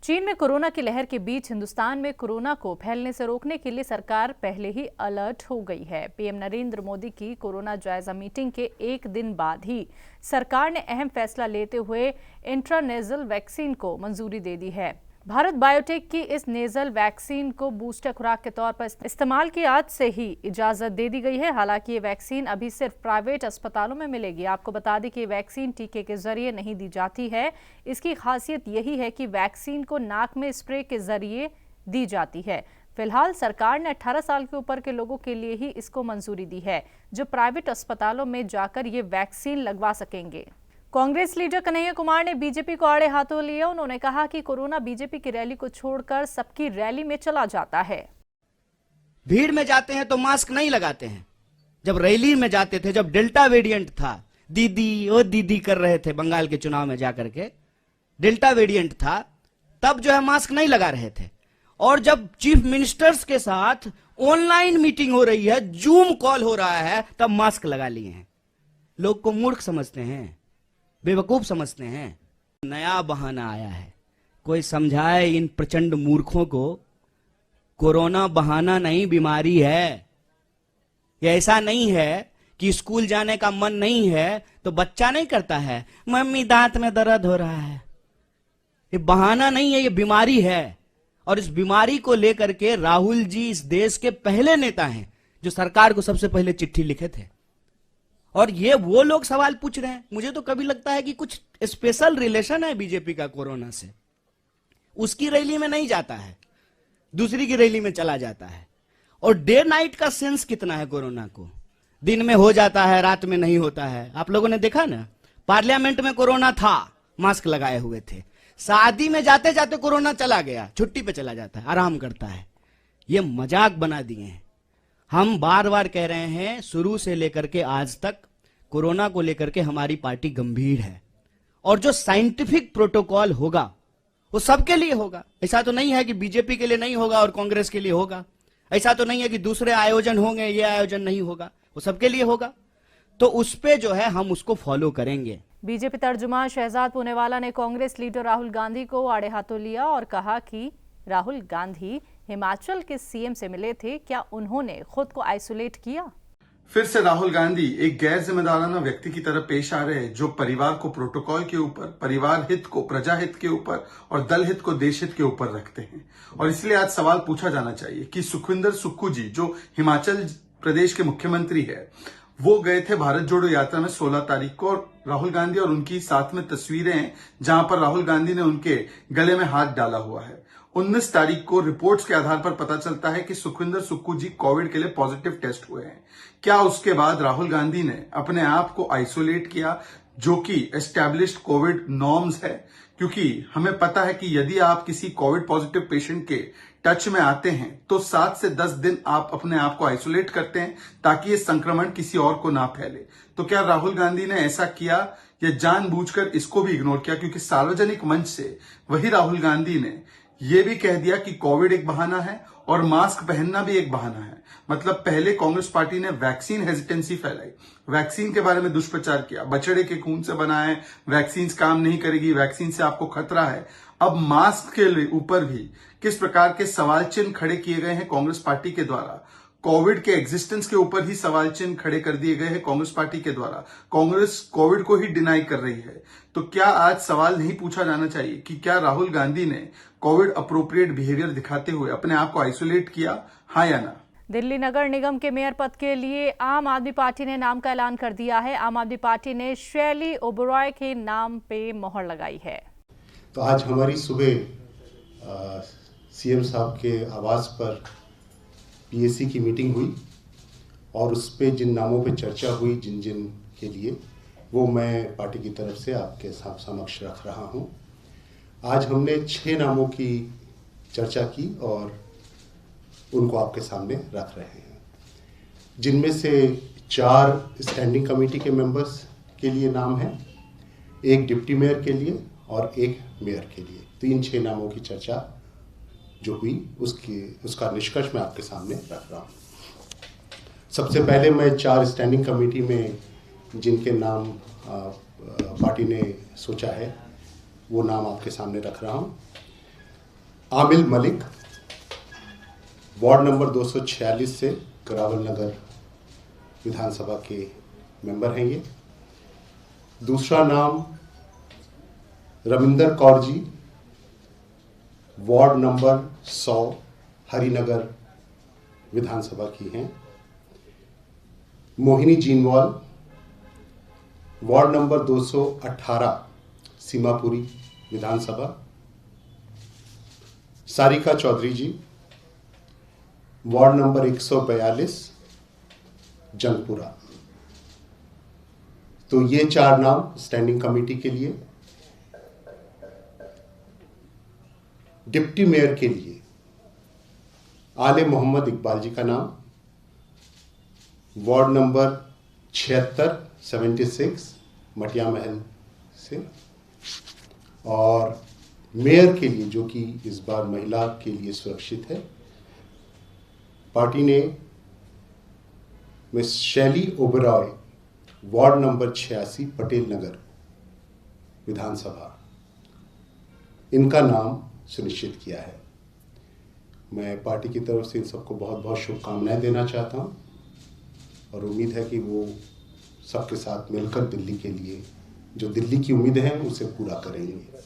चीन में कोरोना की लहर के बीच हिंदुस्तान में कोरोना को फैलने से रोकने के लिए सरकार पहले ही अलर्ट हो गई है। पीएम नरेंद्र मोदी की कोरोना जायजा मीटिंग के एक दिन बाद ही सरकार ने अहम फैसला लेते हुए इंट्रानेजल वैक्सीन को मंजूरी दे दी है। भारत बायोटेक की इस नेजल वैक्सीन को बूस्टर खुराक के तौर पर इस्तेमाल की आज से ही इजाजत दे दी गई है। हालांकि ये वैक्सीन अभी सिर्फ प्राइवेट अस्पतालों में मिलेगी। आपको बता दें कि ये वैक्सीन टीके के जरिए नहीं दी जाती है। इसकी खासियत यही है कि वैक्सीन को नाक में स्प्रे के जरिए दी जाती है। फिलहाल सरकार ने 18 साल के ऊपर के लोगों के लिए ही इसको मंजूरी दी है, जो प्राइवेट अस्पतालों में जाकर ये वैक्सीन लगवा सकेंगे। कांग्रेस लीडर कन्हैया कुमार ने बीजेपी को आड़े हाथों लिया। उन्होंने कहा कि कोरोना बीजेपी की रैली को छोड़कर सबकी रैली में चला जाता है। भीड़ में जाते हैं तो मास्क नहीं लगाते हैं। जब रैली में जाते थे, जब डेल्टा वेरिएंट था, दीदी ओ दीदी कर रहे थे बंगाल के चुनाव में जाकर के, डेल्टा वेरिएंट था, तब जो है मास्क नहीं लगा रहे थे। और जब चीफ मिनिस्टर्स के साथ ऑनलाइन मीटिंग हो रही है, जूम कॉल हो रहा है, तब मास्क लगा लिए हैं। लोग को मूर्ख समझते हैं, बेवकूफ समझते हैं। नया बहाना आया है। कोई समझाए इन प्रचंड मूर्खों को, कोरोना बहाना नहीं, बीमारी है। ये ऐसा नहीं है कि स्कूल जाने का मन नहीं है तो बच्चा नहीं करता है, मम्मी दांत में दर्द हो रहा है। ये बहाना नहीं है, ये बीमारी है। और इस बीमारी को लेकर के राहुल जी इस देश के पहले नेता हैं जो सरकार को सबसे पहले चिट्ठी लिखे थे। और ये वो लोग सवाल पूछ रहे हैं। मुझे तो कभी लगता है कि कुछ स्पेशल रिलेशन है बीजेपी का कोरोना से। उसकी रैली में नहीं जाता है, दूसरी की रैली में चला जाता है। और डे नाइट का सेंस कितना है कोरोना को, दिन में हो जाता है, रात में नहीं होता है। आप लोगों ने देखा ना, पार्लियामेंट में कोरोना था, मास्क लगाए हुए थे। शादी में जाते जाते कोरोना चला गया, छुट्टी पे चला जाता है, आराम करता है। ये मजाक बना दिए हैं। हम बार बार कह रहे हैं, शुरू से लेकर के आज तक कोरोना को लेकर के हमारी पार्टी गंभीर है। और जो साइंटिफिक प्रोटोकॉल होगा वो सबके लिए होगा। ऐसा तो नहीं है कि बीजेपी के लिए नहीं होगा और कांग्रेस के लिए होगा। ऐसा तो नहीं है कि दूसरे आयोजन होंगे, ये आयोजन नहीं होगा, वो सबके लिए होगा। तो उस पे जो है हम उसको फॉलो करेंगे। बीजेपी तर्जुमान शहजाद पूनेवाला ने कांग्रेस लीडर राहुल गांधी को आड़े हाथों लिया और कहा कि राहुल गांधी हिमाचल के सीएम से मिले थे, क्या उन्होंने खुद को आइसोलेट किया? फिर से राहुल गांधी एक गैर जिम्मेदाराना व्यक्ति की तरह पेश आ रहे हैं, जो परिवार को प्रोटोकॉल के ऊपर, परिवार हित को प्रजा हित के ऊपर और दल हित को देश हित के ऊपर रखते हैं। और इसलिए आज सवाल पूछा जाना चाहिए कि सुखविंदर सुक्खू जी, जो हिमाचल प्रदेश के मुख्यमंत्री है, वो गए थे भारत जोड़ो यात्रा में 16 तारीख को। और राहुल गांधी और उनकी साथ में तस्वीरें हैं जहां पर राहुल गांधी ने उनके गले में हाथ डाला हुआ है। 19 तारीख को रिपोर्ट्स के आधार पर पता चलता है कि सुखविंदर सुक्खू जी कोविड के लिए पॉजिटिव टेस्ट हुए हैं। क्या उसके बाद राहुल गांधी ने अपने आप को आइसोलेट किया, जो कि एस्टैब्लिश्ड कोविड नॉर्म्स है? क्योंकि हमें पता है कि यदि आप किसी कोविड पॉजिटिव पेशेंट के टच में आते हैं तो 7 से 10 दिन आप अपने आप को आइसोलेट करते हैं ताकि ये संक्रमण किसी और को ना फैले। तो क्या राहुल गांधी ने ऐसा किया या जानबूझकर इसको भी इग्नोर किया? क्योंकि सार्वजनिक मंच से वही राहुल गांधी ने ये भी कह दिया कि कोविड एक बहाना है और मास्क पहनना भी एक बहाना है। मतलब पहले कांग्रेस पार्टी ने वैक्सीन हेजिटेंसी फैलाई, वैक्सीन के बारे में दुष्प्रचार किया, बछड़े के खून से बना है, वैक्सीन काम नहीं करेगी, वैक्सीन से आपको खतरा है। अब मास्क के ऊपर भी किस प्रकार के सवाल चिन्ह खड़े किए गए हैं कांग्रेस पार्टी के द्वारा। कोविड के एग्जिस्टेंस के ऊपर ही सवाल चिन्ह खड़े कर दिए गए हैं कांग्रेस पार्टी के द्वारा। कांग्रेस कोविड को ही डिनाई कर रही है। तो क्या आज सवाल नहीं पूछा जाना चाहिए कि क्या राहुल गांधी ने कोविड अप्रोप्रिएट बिहेवियर दिखाते हुए अपने आप को आइसोलेट किया, हाँ या ना? दिल्ली नगर निगम के मेयर पद के लिए आम आदमी पार्टी ने नाम का ऐलान कर दिया है। आम आदमी पार्टी ने शैली ओबरॉय के नाम पे मोहर लगाई है। तो आज हमारी सुबह सीएम साहब के आवास पर पीएसी की मीटिंग हुई और उस पे जिन नामों पे चर्चा हुई, जिन जिन के लिए, वो मैं पार्टी की तरफ से आपके समक्ष रख रहा हूं। आज हमने 6 नामों की चर्चा की और उनको आपके सामने रख रहे हैं, जिनमें से 4 स्टैंडिंग कमेटी के मेंबर्स के लिए नाम है, 1 डिप्टी मेयर के लिए और 1 मेयर के लिए। तो इन 6 नामों की चर्चा जो हुई उसका निष्कर्ष मैं आपके सामने रख रहा हूँ। सबसे पहले मैं 4 स्टैंडिंग कमेटी में जिनके नाम पार्टी ने सोचा है वो नाम आपके सामने रख रहा हूँ। आमिल मलिक, वार्ड नंबर 246 से करावल नगर विधानसभा के मेंबर हैं ये। दूसरा नाम रविंदर कौर जी, वार्ड नंबर 100 हरिनगर विधानसभा की हैं। मोहिनी जीनवाल, वार्ड नंबर 218 सीमापुरी विधानसभा। सारिका चौधरी जी, वार्ड नंबर 142 जंगपुरा। तो ये 4 नाम स्टैंडिंग कमेटी के लिए। डिप्टी मेयर के लिए आले मोहम्मद इकबाल जी का नाम, वार्ड नंबर 76 मटिया महल से। और मेयर के लिए, जो कि इस बार महिला के लिए सुरक्षित है, पार्टी ने मिस शैली ओबरॉय, वार्ड नंबर 86 पटेल नगर विधानसभा, इनका नाम सुनिश्चित किया है। मैं पार्टी की तरफ से इन सबको बहुत बहुत शुभकामनाएं देना चाहता हूं और उम्मीद है कि वो सबके साथ मिलकर दिल्ली के लिए, जो दिल्ली की उम्मीदें हैं, उसे पूरा करेंगे।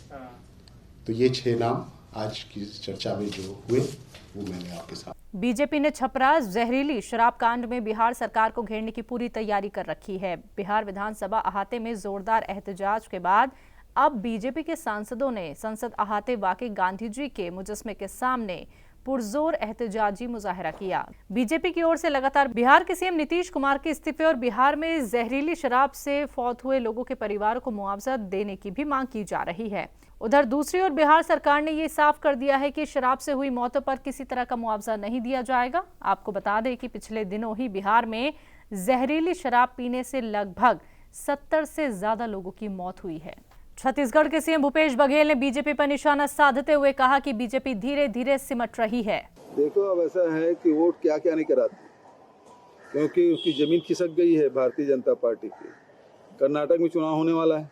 तो ये 6 नाम आज की चर्चा में जो हुए वो मैंने आपके साथ। बीजेपी ने छपरा जहरीली शराब कांड में बिहार सरकार को घेरने की पूरी तैयारी कर रखी है। बिहार विधानसभा अहाते में जोरदार एहतजाज के बाद अब बीजेपी के सांसदों ने संसद अहाते वाकई गांधी जी के मुजस्मे के सामने पुरजोर एहतजाजी मुजाहरा किया। बीजेपी की ओर से लगातार बिहार के सीएम नीतीश कुमार के इस्तीफे और बिहार में जहरीली शराब से फौत हुए लोगों के परिवारों को मुआवजा देने की भी मांग की जा रही है। उधर दूसरी ओर बिहार सरकार ने ये साफ कर दिया है कि शराब से हुई मौतों पर किसी तरह का मुआवजा नहीं दिया जाएगा। आपको बता दें कि पिछले दिनों ही बिहार में जहरीली शराब पीने से लगभग 70 से ज्यादा लोगों की मौत हुई है। छत्तीसगढ़ के सीएम भूपेश बघेल ने बीजेपी पर निशाना साधते हुए कहा कि बीजेपी धीरे धीरे सिमट रही है। देखो, अब ऐसा है कि वोट क्या क्या नहीं कराती, क्योंकि उसकी जमीन खिसक गई है भारतीय जनता पार्टी की। कर्नाटक में चुनाव होने वाला है,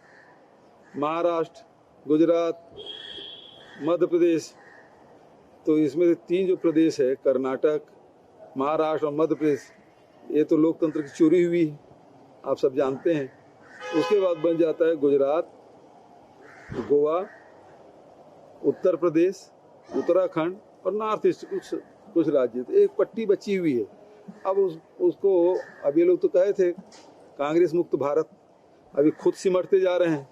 महाराष्ट्र, गुजरात, मध्य प्रदेश, तो इसमें से 3 जो प्रदेश है, कर्नाटक, महाराष्ट्र और मध्य प्रदेश, ये तो लोकतंत्र की चोरी हुई है, आप सब जानते हैं। उसके बाद बन जाता है गुजरात, गोवा, उत्तर प्रदेश, उत्तराखंड और नॉर्थ ईस्ट कुछ राज्य, तो एक पट्टी बची हुई है। अब उसको अब ये लोग तो कहे थे कांग्रेस मुक्त भारत, अभी खुद सिमटते जा रहे हैं।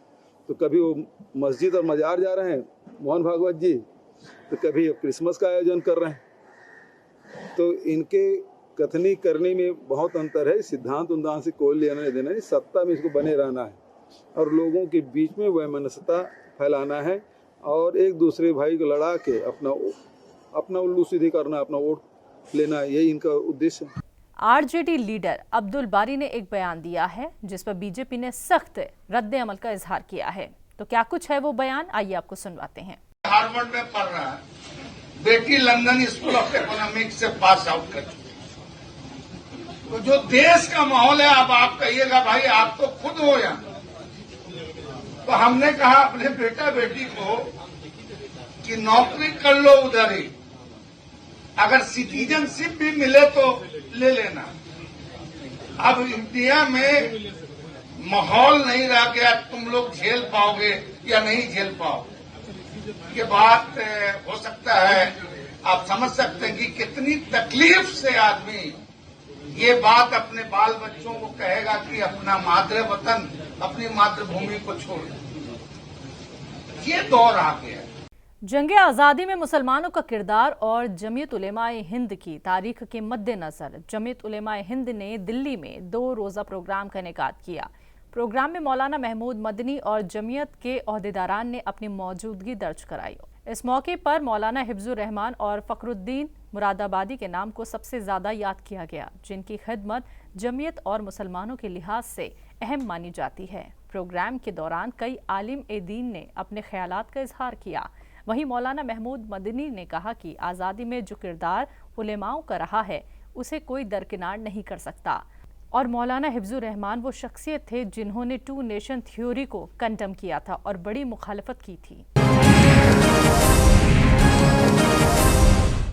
तो कभी वो मस्जिद और मजार जा रहे हैं मोहन भागवत जी, तो कभी अब क्रिसमस का आयोजन कर रहे हैं। तो इनके कथनी करने में बहुत अंतर है। सिद्धांत उद्धांत से कोई लेना नहीं देना नहीं, सत्ता में इसको बने रहना है और लोगों के बीच में वैमनस्यता फैलाना है और एक दूसरे भाई को लड़ा के अपना उल्लू सीधी करना, अपना वोट लेना, यही इनका उद्देश्य है। आरजेडी लीडर अब्दुल बारी ने एक बयान दिया है जिस पर बीजेपी ने सख्त रद्द अमल का इजहार किया है। तो क्या कुछ है वो बयान, आइए आपको सुनवाते हैं। हार्वर्ड में पढ़ रहा है, बेटी लंदन स्कूल ऑफ इकोनॉमिक्स से पास आउट कर चुकी। तो जो देश का माहौल है, अब आप कहिएगा भाई आप तो खुद हो यहाँ। तो हमने कहा अपने बेटा बेटी को कि नौकरी कर लो उधर ही, अगर सिटीजनशिप भी मिले तो ले लेना। अब इंडिया में माहौल नहीं रह गया, तुम लोग झेल पाओगे या नहीं झेल पाओगे। ये बात हो सकता है, आप समझ सकते हैं कि कितनी तकलीफ से आदमी ये बात अपने बाल बच्चों को कहेगा कि अपना मातृ वतन, अपनी मातृभूमि को छोड़। ये दौर आ गया। जंगे आज़ादी में मुसलमानों का किरदार और जमीयत उलेमाए हिंद की तारीख के मद्देनजर जमीयत उलेमाए हिंद ने दिल्ली में 2 रोज़ा प्रोग्राम का इनेकाद किया। प्रोग्राम में मौलाना महमूद मदनी और जमीयत के ओहदेदारान ने अपनी मौजूदगी दर्ज कराई। इस मौके पर मौलाना हिफ्जुर रहमान और फखरुद्दीन मुरादाबादी के नाम को सबसे ज्यादा याद किया गया, जिनकी खिदमत जमीयत और मुसलमानों के लिहाज से अहम मानी जाती है। प्रोग्राम के दौरान कई आलिम ए दीन ने अपने ख्यालात का इजहार किया। वहीं मौलाना महमूद मदनी ने कहा कि आज़ादी में जो किरदार उलेमाओं का रहा है उसे कोई दरकिनार नहीं कर सकता। और मौलाना हिफ्जुर रहमान वो शख्सियत थे जिन्होंने 2 नेशन थ्योरी को कंडम किया था और बड़ी मुखालफत की थी।